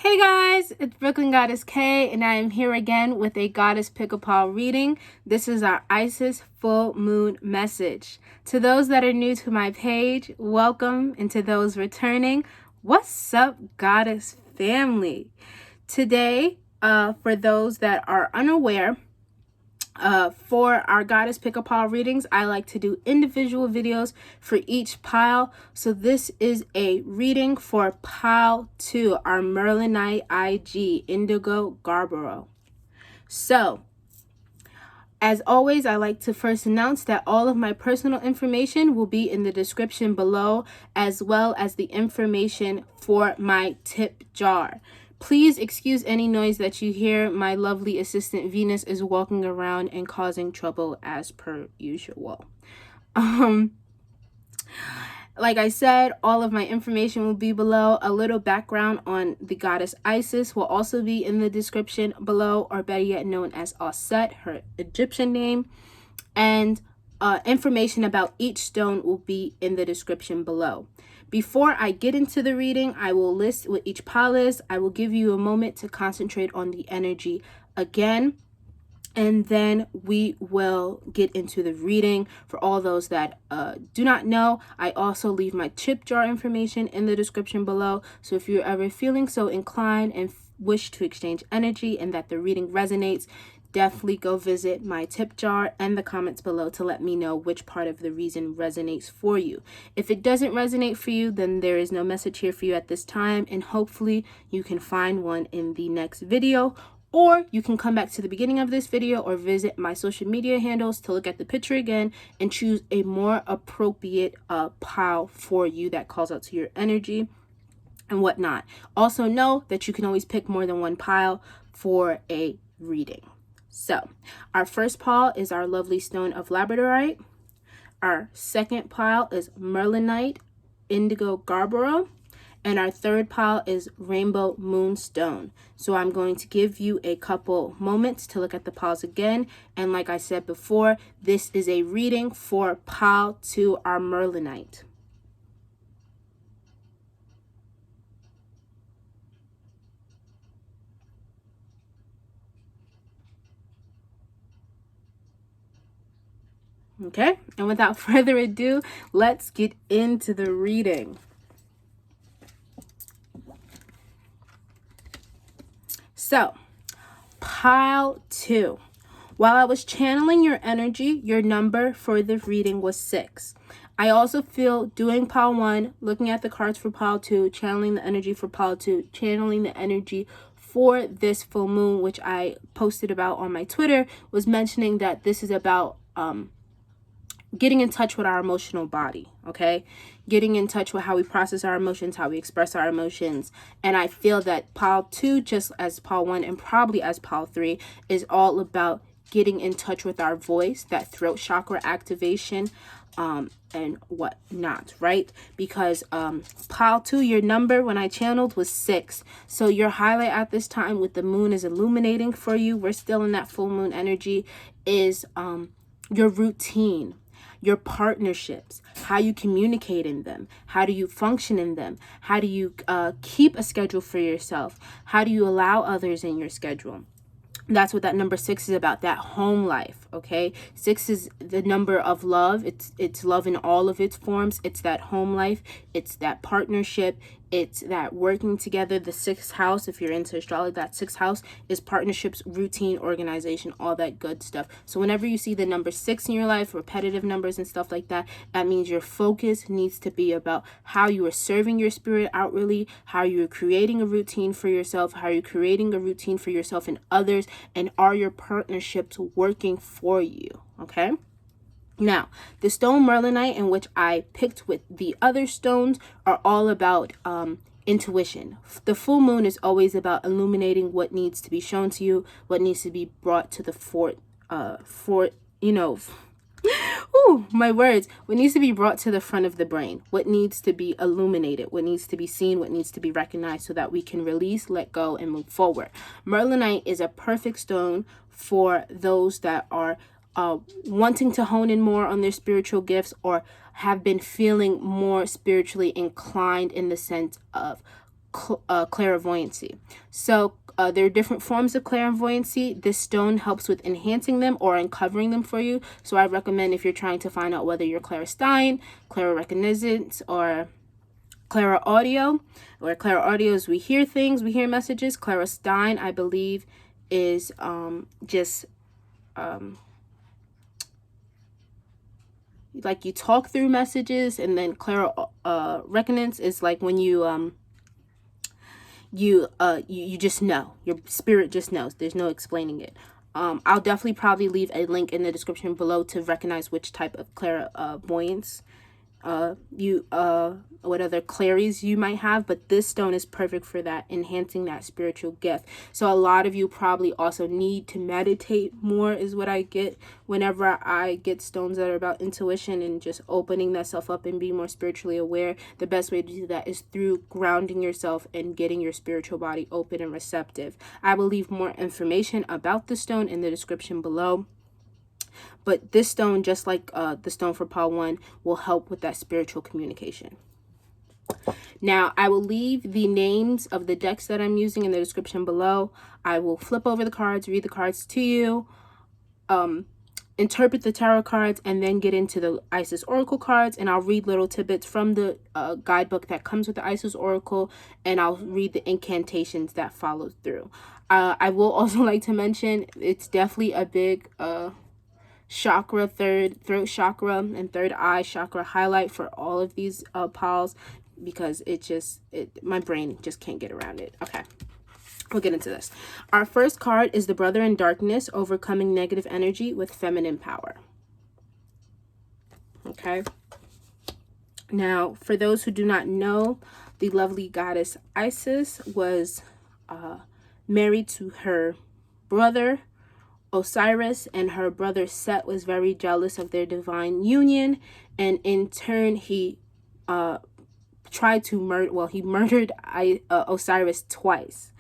Hey guys, it's Brooklyn Goddess K, and I am here again with a Goddess Pick a Paw reading. This is our Isis full moon message. To those that are new to my page, welcome, and to those returning, what's up, Goddess family? Today, for those that are unaware, for our Goddess Pick a Pile readings, I like to do individual videos for each pile. So this is a reading for pile 2, our Merlinite IG, Indigo Garbaro. So, as always, I like to first announce that all of my personal information will be in the description below, as well as the information for my tip jar. Please excuse any noise that you hear. My lovely assistant Venus is walking around and causing trouble as per usual. Like I said, all of my information will be below. A little background on the goddess Isis will also be in the description below, or better yet known as Auset, her Egyptian name. And information about each stone will be in the description below. Before I get into the reading, I will list what each pile is. I will give you a moment to concentrate on the energy again, and then we will get into the reading. For all those that do not know, I also leave my tip jar information in the description below. So if you're ever feeling so inclined and wish to exchange energy and that the reading resonates, definitely go visit my tip jar and the comments below to let me know which part of the reason resonates for you. If it doesn't resonate for you, then there is no message here for you at this time, and hopefully you can find one in the next video, or you can come back to the beginning of this video or visit my social media handles to look at the picture again and choose a more appropriate pile for you that calls out to your energy and whatnot. Also know that you can always pick more than one pile for a reading. So, our first pile is our lovely stone of labradorite. Our second pile is Merlinite, Indigo Garbaro. And our third pile is Rainbow Moonstone. So I'm going to give you a couple moments to look at the piles again. And like I said before, this is a reading for pile 2, our Merlinite. Okay, and without further ado, let's get into the reading. So, pile 2. While I was channeling your energy, your number for the reading was 6. I also feel doing pile 1, looking at the cards for pile 2, channeling the energy for pile 2, channeling the energy for this full moon, which I posted about on my Twitter, was mentioning that this is about getting in touch with our emotional body, okay? Getting in touch with how we process our emotions, how we express our emotions. And I feel that pile 2, just as pile 1 and probably as pile 3, is all about getting in touch with our voice, that throat chakra activation, and whatnot, right? Because pile 2, your number when I channeled was 6. So your highlight at this time with the moon is illuminating for you. We're still in that full moon energy, is your routine, your partnerships, how you communicate in them, how do you function in them, how do you keep a schedule for yourself, how do you allow others in your schedule. That's what that number 6 is about, that home life, okay? 6 is the number of love. It's love in all of its forms. It's that home life. It's that partnership. It's that working together. The 6th house, if you're into astrology, that 6th house is partnerships, routine, organization, all that good stuff. So whenever you see the number 6 in your life, repetitive numbers and stuff like that, that means your focus needs to be about how you are serving your spirit outwardly, how you're creating a routine for yourself, how you're creating a routine for yourself and others, and are your partnerships working for you, okay? Now, the stone Merlinite, in which I picked with the other stones, are all about intuition. The full moon is always about illuminating what needs to be shown to you, what needs to be brought to the my words, what needs to be brought to the front of the brain, what needs to be illuminated, what needs to be seen, what needs to be recognized, so that we can release, let go, and move forward. Merlinite is a perfect stone for those that are wanting to hone in more on their spiritual gifts, or have been feeling more spiritually inclined in the sense of clairvoyancy. So there are different forms of clairvoyancy. This stone helps with enhancing them or uncovering them for you. So I recommend, if you're trying to find out whether you're clairstein, clairrecognizance, or clairaudio, where clairaudio is we hear things, we hear messages. Clairstein, I believe, is just like you talk through messages. And then clairresonance is like when you just know, your spirit just knows. There's no explaining it. I'll definitely probably leave a link in the description below to recognize which type of clairvoyance what other claries you might have, but this stone is perfect for that, enhancing that spiritual gift. So a lot of you probably also need to meditate more, is what I get whenever I get stones that are about intuition and just opening that self up and being more spiritually aware. The best way to do that is through grounding yourself and getting your spiritual body open and receptive. I will leave more information about the stone in the description below. But this stone, just like the stone for pile 1, will help with that spiritual communication. Now, I will leave the names of the decks that I'm using in the description below. I will flip over the cards, read the cards to you, interpret the tarot cards, and then get into the Isis Oracle cards. And I'll read little tidbits from the guidebook that comes with the Isis Oracle, and I'll read the incantations that follow through. I will also like to mention, it's definitely a big chakra, throat chakra and third eye chakra highlight for all of these piles, because my brain just can't get around it. Okay, we'll get into this. Our first card is the Brother in Darkness, overcoming negative energy with feminine power. Okay, now for those who do not know, the lovely goddess Isis was married to her brother Osiris, and her brother Seth was very jealous of their divine union, and in turn he tried to murdered Osiris twice.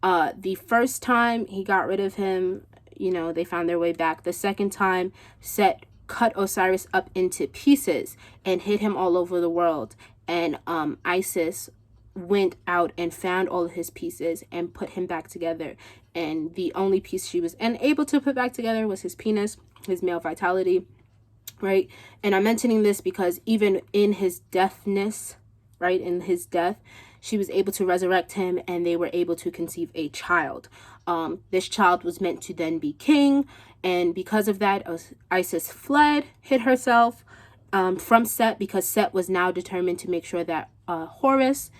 The first time he got rid of him, they found their way back. The second time, Seth cut Osiris up into pieces and hid him all over the world, and Isis went out and found all of his pieces and put him back together. And the only piece she was unable to put back together was his penis, his male vitality, right? And I'm mentioning this because even in his deathness, right, in his death, she was able to resurrect him, and they were able to conceive a child. This child was meant to then be king, and because of that, Isis fled, hid herself from Seth, because Seth was now determined to make sure that Horus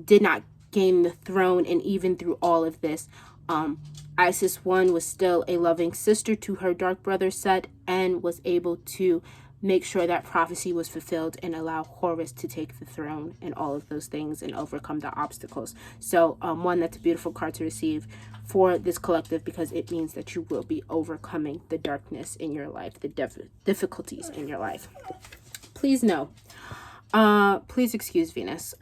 did not gain the throne. And even through all of this, Isis was still a loving sister to her dark brother Seth, and was able to make sure that prophecy was fulfilled and allow Horus to take the throne and all of those things and overcome the obstacles. So that's a beautiful card to receive for this collective, because it means that you will be overcoming the darkness in your life, the difficulties in your life. Please know. Please excuse Venus.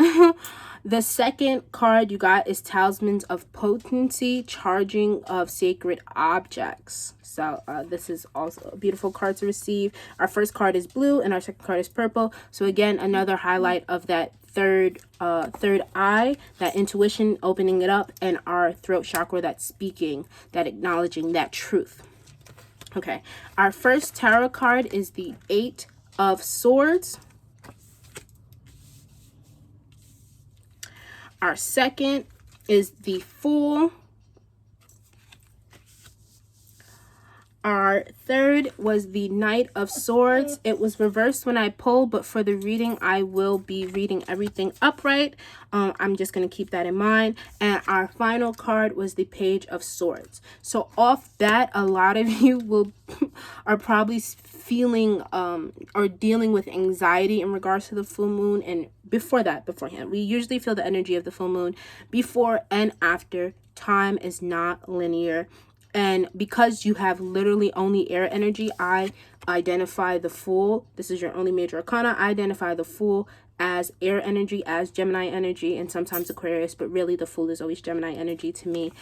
The second card you got is Talismans of Potency, Charging of Sacred Objects. So this is also a beautiful card to receive. Our first card is blue and our second card is purple. So again, another highlight of that third eye, that intuition, opening it up, and our throat chakra, that speaking, that acknowledging that truth. Okay, our first tarot card is the Eight of Swords. Our second is the Fool. Our third was the Knight of Swords. It was reversed when I pulled, but for the reading, I will be reading everything upright. I'm just going to keep that in mind. And our final card was the Page of Swords. So off that, a lot of you are probably feeling or dealing with anxiety in regards to the full moon. And beforehand, we usually feel the energy of the full moon before and after. Time is not linear. And because you have literally only air energy, I identify the Fool. This is your only major arcana. I identify the Fool as air energy, as Gemini energy, and sometimes Aquarius, but really the Fool is always Gemini energy to me.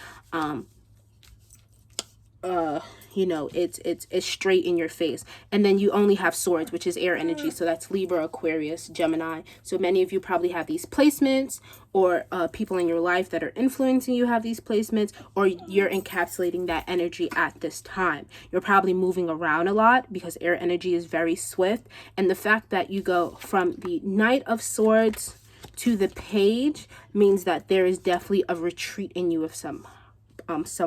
you know, it's straight in your face. And then you only have swords, which is air energy. So that's Libra, Aquarius, Gemini. So many of you probably have these placements, or people in your life that are influencing you have these placements, or you're encapsulating that energy at this time. You're probably moving around a lot because air energy is very swift. And the fact that you go from the Knight of Swords to the Page means that there is definitely a retreat in you of some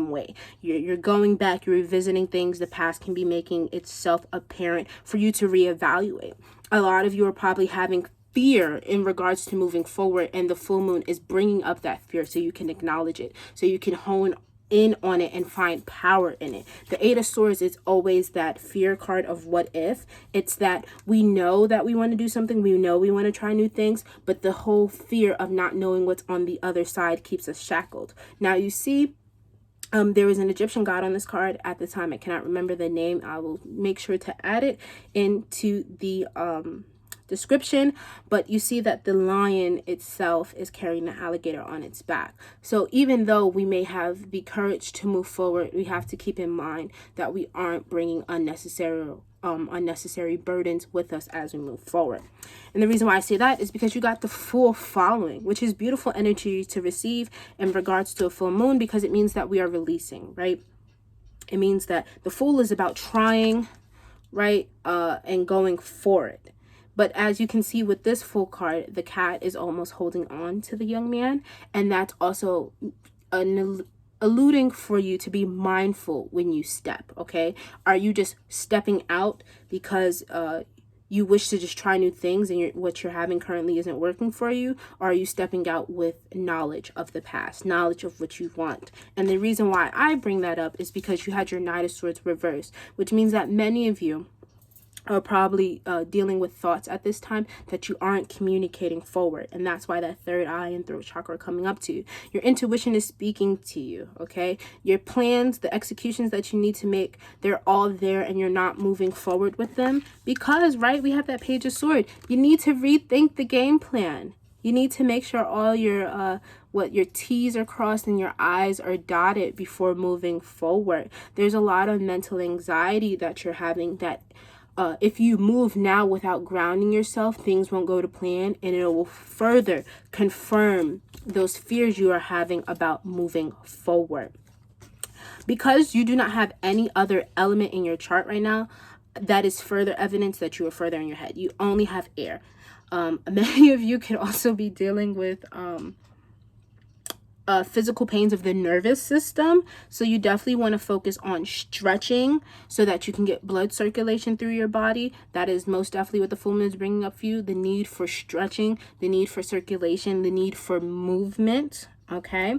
way. You're going back, you're revisiting things. The past can be making itself apparent for you to reevaluate. A lot of you are probably having fear in regards to moving forward, and the full moon is bringing up that fear so you can acknowledge it, so you can hone in on it and find power in it. The Eight of Swords is always that fear card of what if. It's that we know that we want to do something, we know we want to try new things, but the whole fear of not knowing what's on the other side keeps us shackled. Now you see, there was an Egyptian god on this card at the time. I cannot remember the name. I will make sure to add it into the description, but you see that the lion itself is carrying an alligator on its back. So even though we may have the courage to move forward, we have to keep in mind that we aren't bringing unnecessary burdens with us as we move forward. And the reason why I say that is because you got the full following, which is beautiful energy to receive in regards to a full moon, because it means that we are releasing, right? It means that the Fool is about trying, right, and going for it. But as you can see with this Fool card, the cat is almost holding on to the young man. And that's also alluding for you to be mindful when you step, okay? Are you just stepping out because you wish to just try new things and what you're having currently isn't working for you? Or are you stepping out with knowledge of the past, knowledge of what you want? And the reason why I bring that up is because you had your Knight of Swords reversed, which means that many of you are probably dealing with thoughts at this time that you aren't communicating forward. And that's why that third eye and throat chakra are coming up to you. Your intuition is speaking to you, okay? Your plans, the executions that you need to make, they're all there, and you're not moving forward with them because, right, we have that Page of Sword. You need to rethink the game plan. You need to make sure all your your T's are crossed and your I's are dotted before moving forward. There's a lot of mental anxiety that you're having that if you move now without grounding yourself, things won't go to plan, and it will further confirm those fears you are having about moving forward. Because you do not have any other element in your chart right now, that is further evidence that you are further in your head. You only have air. Many of you could also be dealing with physical pains of the nervous system. So you definitely want to focus on stretching so that you can get blood circulation through your body. That is most definitely what the full moon is bringing up for you. The need for stretching, the need for circulation, the need for movement. Okay.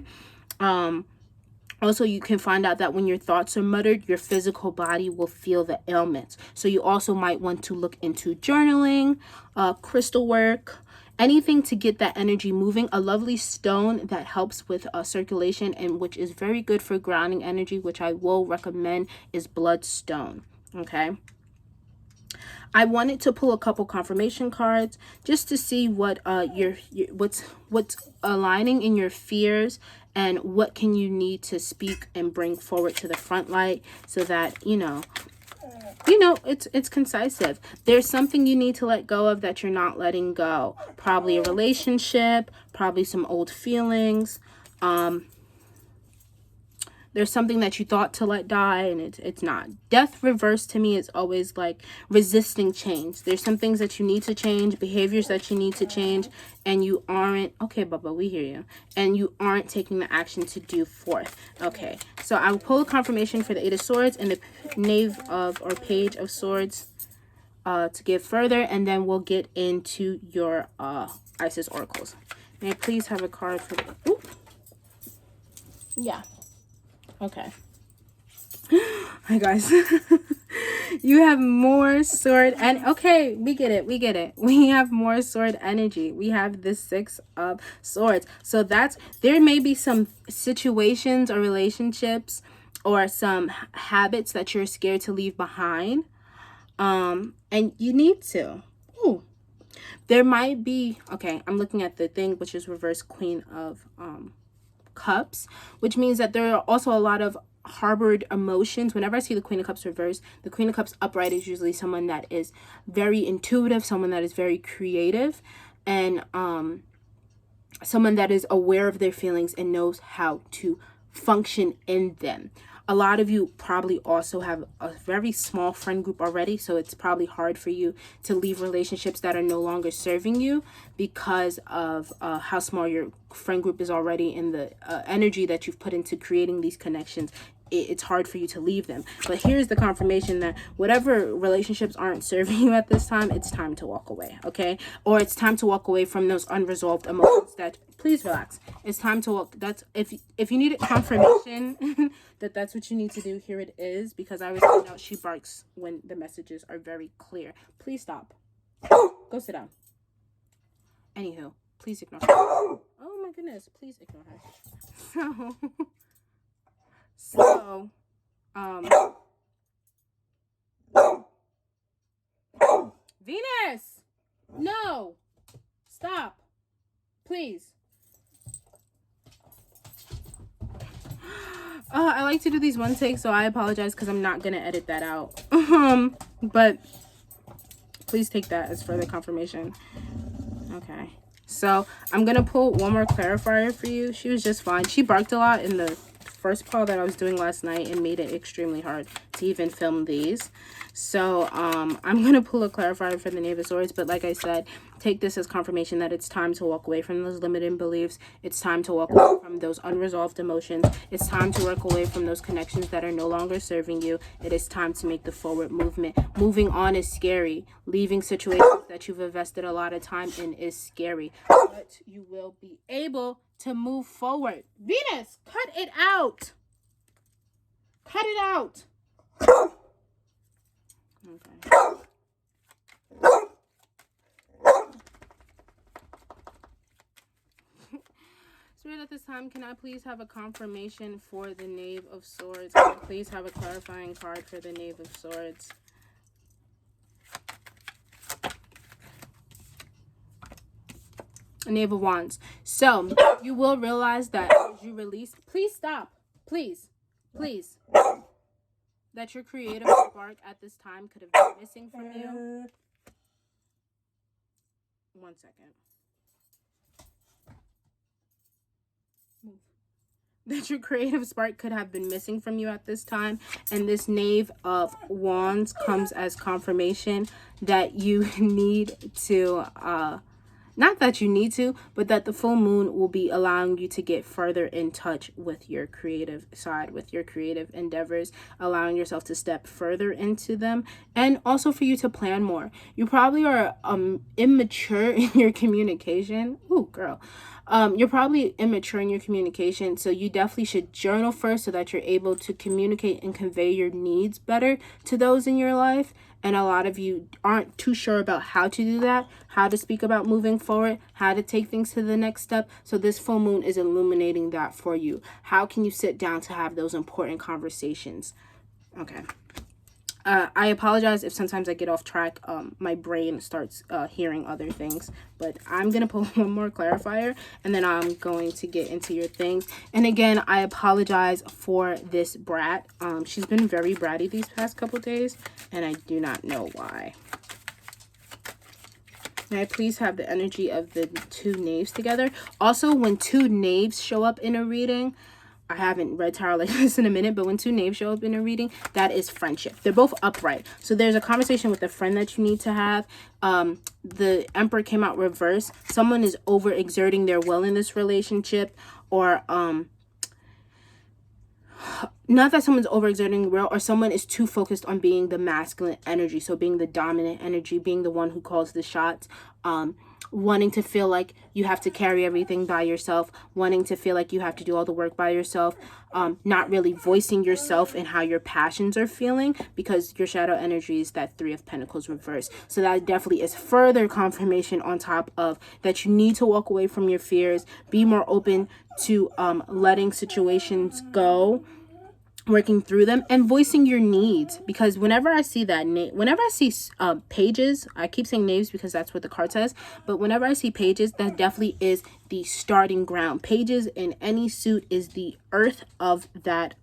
Also, you can find out that when your thoughts are muttered, your physical body will feel the ailments. So you also might want to look into journaling, crystal work, anything to get that energy moving. A lovely stone that helps with circulation and which is very good for grounding energy, which I will recommend, is bloodstone. Okay. I wanted to pull a couple confirmation cards just to see what what's aligning in your fears and what can you need to speak and bring forward to the front light so that it's concisive. There's something you need to let go of that you're not letting go. Probably a relationship, probably some old feelings. There's something that you thought to let die and it's not. Death reversed to me is always like resisting change. There's some things that you need to change, behaviors that you need to change, and you aren't. Okay, Bubba, we hear you. And you aren't taking the action to do forth. Okay, so I will pull a confirmation for the Eight of Swords and the Knave of or Page of Swords to give further, and then we'll get into your Isis oracles. May I please have a card for the... Ooh. Yeah. Okay. Hi guys. You have more sword and okay, we get it. We have more sword energy. We have the Six of Swords. So there may be some situations or relationships or some habits that you're scared to leave behind. And you need to. Ooh. There might be, okay, I'm looking at the thing which is reverse Queen of Cups, which means that there are also a lot of harbored emotions. Whenever I see the Queen of Cups reversed, the Queen of Cups upright is usually someone that is very intuitive, someone that is very creative, and someone that is aware of their feelings and knows how to function in them. A lot of you probably also have a very small friend group already, so it's probably hard for you to leave relationships that are no longer serving you because of how small your friend group is already, and the energy that you've put into creating these connections. It's hard for you to leave them. But here's the confirmation that whatever relationships aren't serving you at this time, it's time to walk away, okay? Or it's time to walk away from those unresolved emotions that, please relax. It's time to walk. That's, if you needed confirmation that that's what you need to do, here it is, because I was saying out she barks when the messages are very clear. Please stop. Go sit down. Anywho, please ignore her. Oh my goodness, please ignore her. So, Venus, no, stop, please. I like to do these one take, so I apologize because I'm not gonna edit that out. But please take that as further confirmation. Okay, so I'm gonna pull one more clarifier for you. She was just fine. She barked a lot in the first pile that I was doing last night and made it extremely hard to even film these. So I'm gonna pull a clarifier for the Knave of Swords, but like I said, take this as confirmation that it's time to walk away from those limiting beliefs. It's time to walk away from those unresolved emotions. It's time to work away from those connections that are no longer serving you. It is time to make the forward movement. Moving on is scary. Leaving situations that you've invested a lot of time in is scary, but you will be able to move forward. Venus, cut it out. Cut it out. Okay. Spirit, at this time, can I please have a confirmation for the Knave of Swords? Can I please have a clarifying card for the Knave of Swords? Knave of Wands. So you will realize that as you release, please stop, please, that your creative spark at this time could have been missing from you. 1 second. That your creative spark could have been missing from you at this time, and this Knave of Wands comes as confirmation that you need to not that you need to, but that the full moon will be allowing you to get further in touch with your creative side, with your creative endeavors, allowing yourself to step further into them, and also for you to plan more. You probably are immature in your communication. Ooh, girl. You're probably immature in your communication, so you definitely should journal first so that you're able to communicate and convey your needs better to those in your life. And a lot of you aren't too sure about how to do that, how to speak about moving forward, how to take things to the next step. So this full moon is illuminating that for you. How can you sit down to have those important conversations? Okay. I apologize if sometimes I get off track. My brain starts hearing other things, but I'm going to pull one more clarifier and then I'm going to get into your things. And again, I apologize for this brat. She's been very bratty these past couple days and I do not know why. May I please have the energy of the two knaves together? Also, when two knaves show up in a reading, I haven't read tarot like this in a minute, but when two knaves show up in a reading, that is friendship. They're both upright. So there's a conversation with a friend that you need to have. The Emperor came out reverse. Someone is overexerting their will in this relationship, or not that someone's overexerting their will, or someone is too focused on being the masculine energy. So being the dominant energy, being the one who calls the shots, wanting to feel like you have to carry everything by yourself, wanting to feel like you have to do all the work by yourself, not really voicing yourself and how your passions are feeling, because your shadow energy is that Three of Pentacles reverse. So that definitely is further confirmation on top of that you need to walk away from your fears, be more open to letting situations go, working through them and voicing your needs, because whenever I see that whenever I see pages, I keep saying names because that's what the card says, but whenever I see pages, that definitely is the starting ground. Pages in any suit is the earth of that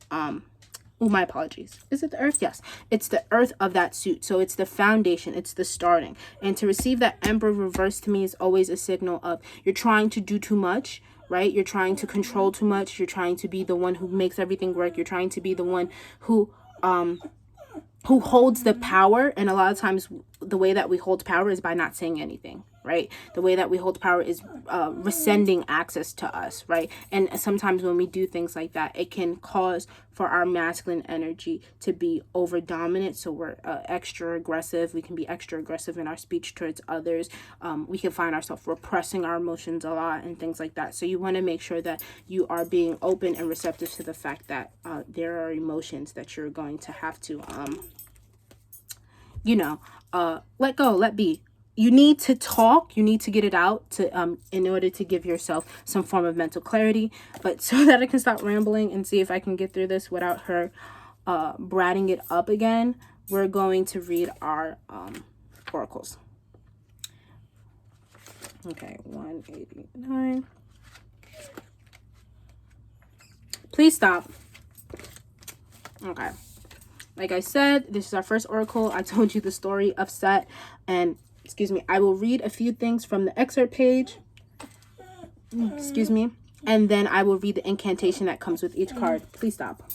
oh, my apologies. Is it the earth? Yes. It's the earth of that suit. So it's the foundation. It's the starting. And to receive that Emperor reverse to me is always a signal of you're trying to do too much, right? You're trying to control too much. You're trying to be the one who makes everything work. You're trying to be the one who holds the power. And a lot of times the way that we hold power is by not saying anything, right? The way that we hold power is rescinding access to us, right? And sometimes when we do things like that, it can cause for our masculine energy to be over dominant. So we're extra aggressive. We can be extra aggressive in our speech towards others. We can find ourselves repressing our emotions a lot and things like that. So you want to make sure that you are being open and receptive to the fact that there are emotions that you're going to have to, let go, let be. You need to talk, you need to get it out to in order to give yourself some form of mental clarity. But so that I can stop rambling and see if I can get through this without her bratting it up again, we're going to read our oracles. Okay, 189. Please stop. Okay. Like I said, this is our first oracle. I told you the story of Seth, and excuse me, I will read a few things from the excerpt page. Excuse me. And then I will read the incantation that comes with each card. Please stop.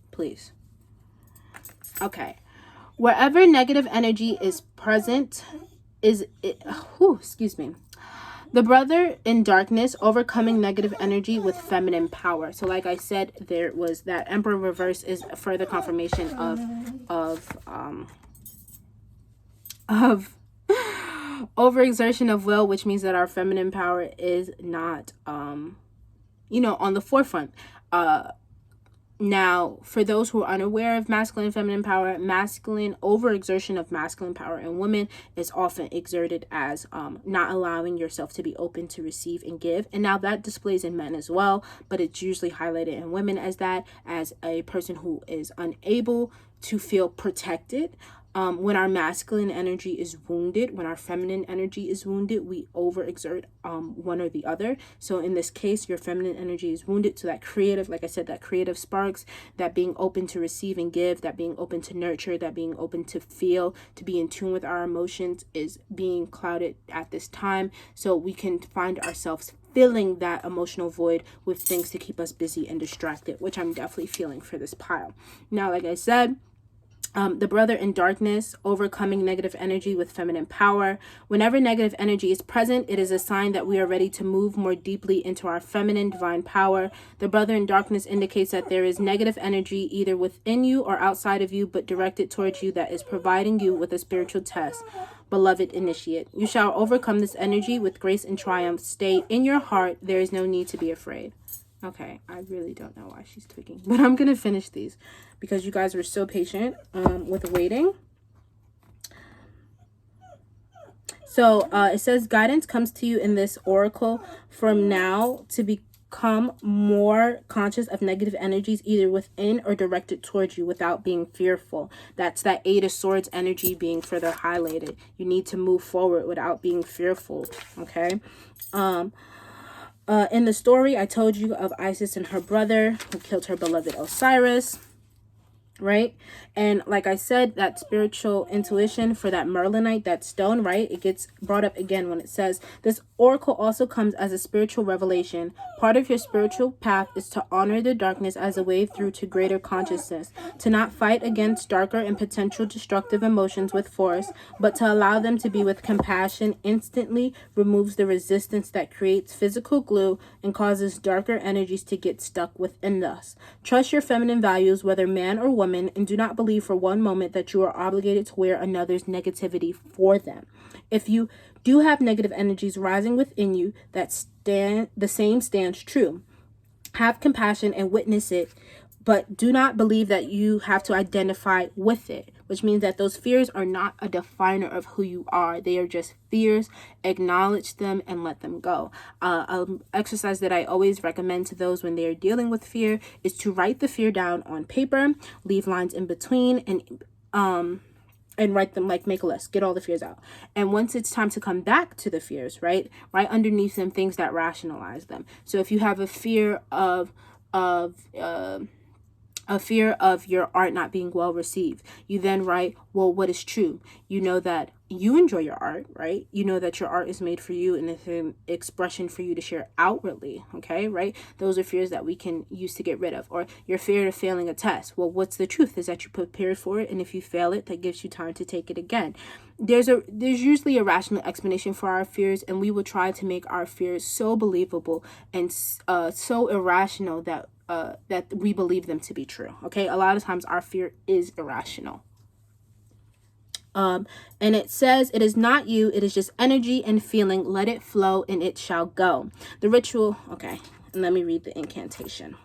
Please. Okay. Wherever negative energy is present, excuse me. The brother in darkness, overcoming negative energy with feminine power. So like I said, there was that Emperor reverse is a further confirmation of overexertion of will, which means that our feminine power is not on the forefront. Now, for those who are unaware of masculine and feminine power, masculine overexertion of masculine power in women is often exerted as not allowing yourself to be open to receive and give. And now that displays in men as well, but it's usually highlighted in women as that, as a person who is unable to feel protected. When our masculine energy is wounded, when our feminine energy is wounded, we overexert one or the other. So in this case, your feminine energy is wounded. So that creative, like I said, that creative sparks, that being open to receive and give, that being open to nurture, that being open to feel, to be in tune with our emotions is being clouded at this time. So we can find ourselves filling that emotional void with things to keep us busy and distracted, which I'm definitely feeling for this pile. Now, like I said, the brother in darkness, overcoming negative energy with feminine power. Whenever negative energy is present, it is a sign that we are ready to move more deeply into our feminine divine power. The brother in darkness indicates that there is negative energy either within you or outside of you, but directed towards you, that is providing you with a spiritual test. Beloved initiate, you shall overcome this energy with grace and triumph. Stay in your heart. There is no need to be afraid. Okay, I really don't know why she's tweaking, but I'm going to finish these because you guys were so patient with waiting. So it says guidance comes to you in this oracle from now to become more conscious of negative energies either within or directed towards you without being fearful. That's that Eight of Swords energy being further highlighted. You need to move forward without being fearful, okay? In the story, I told you of Isis and her brother who killed her beloved Osiris, right? And like I said, that spiritual intuition for that Merlinite, that stone, right? It gets brought up again when it says, this oracle also comes as a spiritual revelation. Part of your spiritual path is to honor the darkness as a way through to greater consciousness, to not fight against darker and potential destructive emotions with force, but to allow them to be with compassion instantly removes the resistance that creates physical glue and causes darker energies to get stuck within us. Trust your feminine values, whether man or woman, and do not believe for one moment that you are obligated to wear another's negativity for them. If you do have negative energies rising within you, the same stands true. Have compassion and witness it, but do not believe that you have to identify with it, which means that those fears are not a definer of who you are. They are just fears. Acknowledge them and let them go. Exercise that I always recommend to those when they are dealing with fear is to write the fear down on paper, leave lines in between, and write them, like make a list, get all the fears out. And once it's time to come back to the fears, right underneath them things that rationalize them. So if you have a fear of your art not being well received, you then write, well, what is true? You know that you enjoy your art, right? You know that your art is made for you and it's an expression for you to share outwardly, okay, right? Those are fears that we can use to get rid of. Or your fear of failing a test. Well, what's the truth? Is that you prepared for it, and if you fail it, that gives you time to take it again. There's usually a rational explanation for our fears, and we will try to make our fears so believable and so irrational that we believe them to be true. Okay, a lot of times our fear is irrational. And it says, it is not you, it is just energy and feeling. Let it flow and it shall go. The ritual, okay, and let me read the incantation.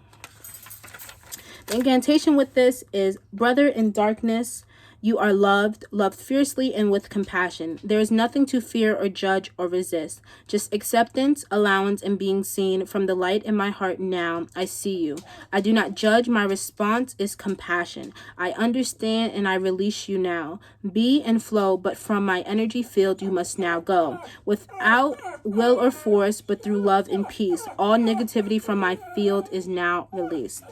The incantation with this is, brother in darkness, you are loved fiercely and with compassion. There is nothing to fear or judge or resist. Just acceptance, allowance, and being seen. From the light in my heart now, I see you. I do not judge. My response is compassion. I understand and I release you now. Be and flow, but from my energy field you must now go. Without will or force, but through love and peace. All negativity from my field is now released.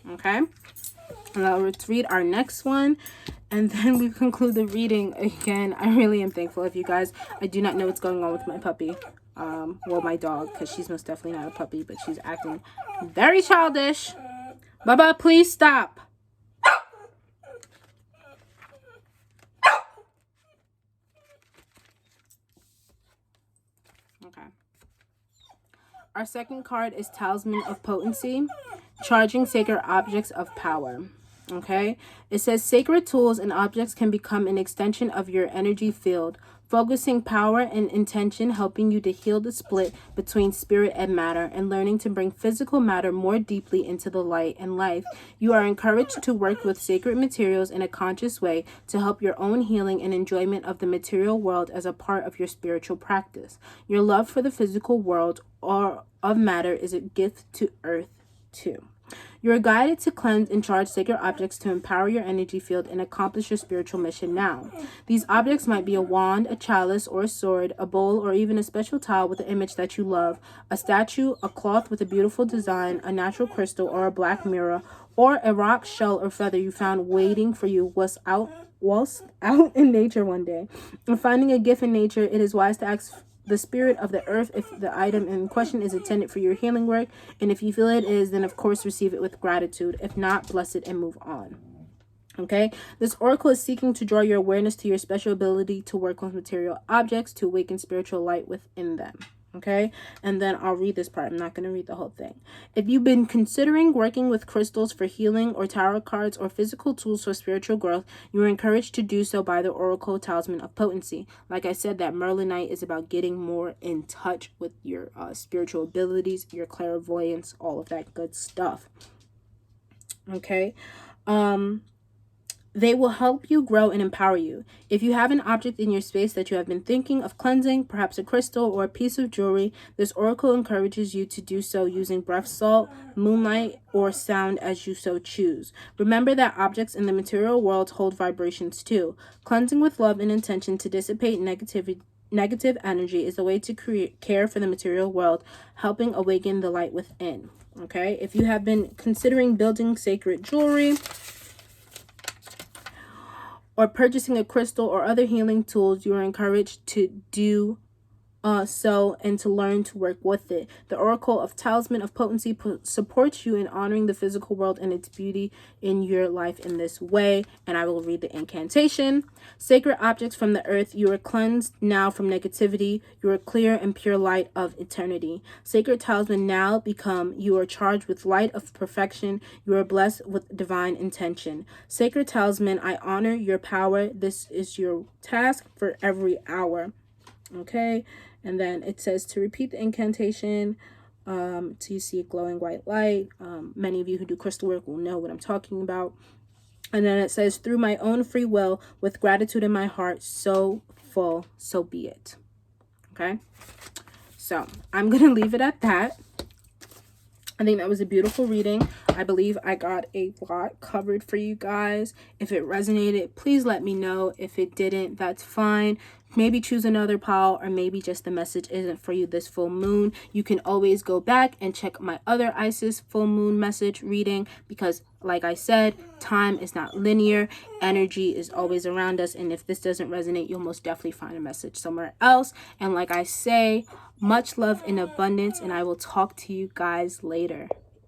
Okay? Now let's read our next one, and then we conclude the reading. Again, I really am thankful of you guys. I do not know what's going on with my puppy. Well, my dog, because she's most definitely not a puppy, but she's acting very childish. Baba, please stop. Okay. Our second card is Talisman of Potency, charging sacred objects of power. Okay, it says sacred tools and objects can become an extension of your energy field, focusing power and intention, helping you to heal the split between spirit and matter, and learning to bring physical matter more deeply into the light and life. You are encouraged to work with sacred materials in a conscious way to help your own healing and enjoyment of the material world as a part of your spiritual practice. Your love for the physical world or of matter is a gift to earth too. You are guided to cleanse and charge sacred objects to empower your energy field and accomplish your spiritual mission now. These objects might be a wand, a chalice, or a sword, a bowl, or even a special tile with an image that you love, a statue, a cloth with a beautiful design, a natural crystal, or a black mirror, or a rock, shell, or feather you found waiting for you whilst out in nature one day. In finding a gift in nature, it is wise to ask the spirit of the earth if the item in question is intended for your healing work, and if you feel it is, then of course receive it with gratitude. If not, bless it and move on. Okay, this oracle is seeking to draw your awareness to your special ability to work with material objects to awaken spiritual light within them. Okay, and then I'll read this part. I'm not going to read the whole thing. If you've been considering working with crystals for healing, or tarot cards, or physical tools for spiritual growth, you are encouraged to do so by the Oracle Talisman of Potency. Like I said, that Merlinite is about getting more in touch with your spiritual abilities, your clairvoyance, all of that good stuff. Okay, they will help you grow and empower you. If you have an object in your space that you have been thinking of cleansing, perhaps a crystal or a piece of jewelry, this oracle encourages you to do so using breath salt, moonlight, or sound as you so choose. Remember that objects in the material world hold vibrations too. Cleansing with love and intention to dissipate negative energy is a way to care for the material world, helping awaken the light within. Okay, if you have been considering building sacred jewelry, or purchasing a crystal or other healing tools, you are encouraged to do so and to learn to work with it. The Oracle of Talisman of Potency supports you in honoring the physical world and its beauty in your life in this way. And I will read the incantation. Sacred objects from the earth, you are cleansed now from negativity. You are clear and pure light of eternity. Sacred talisman now become, you are charged with light of perfection. You are blessed with divine intention. Sacred talisman, I honor your power. This is your task for every hour. Okay, and then it says to repeat the incantation till you see a glowing white light. Many of you who do crystal work will know what I'm talking about. And then it says, through my own free will, with gratitude in my heart, so full, so be it. Okay? So I'm going to leave it at that. I think that was a beautiful reading. I believe I got a lot covered for you guys. If it resonated, please let me know. If it didn't, that's fine. Maybe choose another pile, or maybe just the message isn't for you this full moon. You can always go back and check my other Isis full moon message reading, because like I said, time is not linear. Energy is always around us. And if this doesn't resonate, you'll most definitely find a message somewhere else. And like I say, much love in abundance, and I will talk to you guys later.